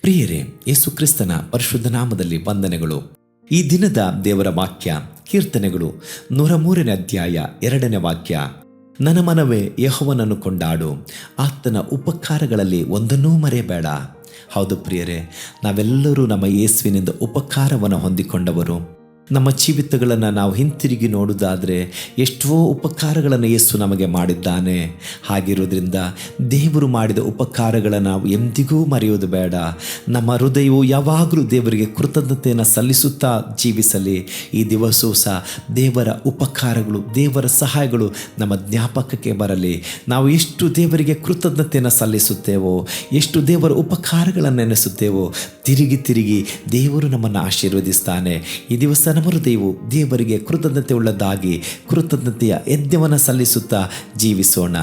ಪ್ರಿಯರೇ, ಯೇಸು ಕ್ರಿಸ್ತನ ಪರಿಶುದ್ಧ ನಾಮದಲ್ಲಿ ವಂದನೆಗಳು. ಈ ದಿನದ ದೇವರ ವಾಕ್ಯ ಕೀರ್ತನೆಗಳು 103ನೇ ಅಧ್ಯಾಯ 2ನೇ ವಾಕ್ಯ. ನನ್ನ ಮನವೇ ಯೆಹೋವನನ್ನು ಕೊಂಡಾಡು, ಆತನ ಉಪಕಾರಗಳಲ್ಲಿ ಒಂದನ್ನೂ ಮರೆಯಬೇಡ. ಹೌದು ಪ್ರಿಯರೇ, ನಾವೆಲ್ಲರೂ ನಮ್ಮ ಯೇಸುವಿನಿಂದ ಉಪಕಾರವನ್ನು ಹೊಂದಿಕೊಂಡವರು. ನಮ್ಮ ಜೀವಿತಗಳನ್ನು ನಾವು ಹಿಂತಿರುಗಿ ನೋಡುವುದಾದರೆ ಎಷ್ಟೋ ಉಪಕಾರಗಳನ್ನು ಯೇಸು ನಮಗೆ ಮಾಡಿದ್ದಾನೆ. ಹಾಗಿರೋದ್ರಿಂದ ದೇವರು ಮಾಡಿದ ಉಪಕಾರಗಳನ್ನು ನಾವು ಎಂದಿಗೂ ಮರೆಯೋದು ಬೇಡ. ನಮ್ಮ ಹೃದಯವು ಯಾವಾಗಲೂ ದೇವರಿಗೆ ಕೃತಜ್ಞತೆಯನ್ನು ಸಲ್ಲಿಸುತ್ತಾ ಜೀವಿಸಲಿ. ಈ ದಿವಸವೂ ಸಹ ದೇವರ ಉಪಕಾರಗಳು, ದೇವರ ಸಹಾಯಗಳು ನಮ್ಮ ಜ್ಞಾಪಕಕ್ಕೆ ಬರಲಿ. ನಾವು ಎಷ್ಟು ದೇವರಿಗೆ ಕೃತಜ್ಞತೆಯನ್ನು ಸಲ್ಲಿಸುತ್ತೇವೋ, ಎಷ್ಟು ದೇವರ ಉಪಕಾರಗಳನ್ನು ನೆನೆಸುತ್ತೇವೋ, ತಿರುಗಿ ದೇವರು ನಮ್ಮನ್ನು ಆಶೀರ್ವದಿಸ್ತಾನೆ. ಈ ದಿವಸ ನಮ್ಮ ಹೃದಯವು ದೇವರಿಗೆ ಕೃತಜ್ಞತೆ ಉಳ್ಳದಾಗಿ ಕೃತಜ್ಞತೆಯ ಯಜ್ಞವನ್ನು ಸಲ್ಲಿಸುತ್ತಾ ಜೀವಿಸೋಣ.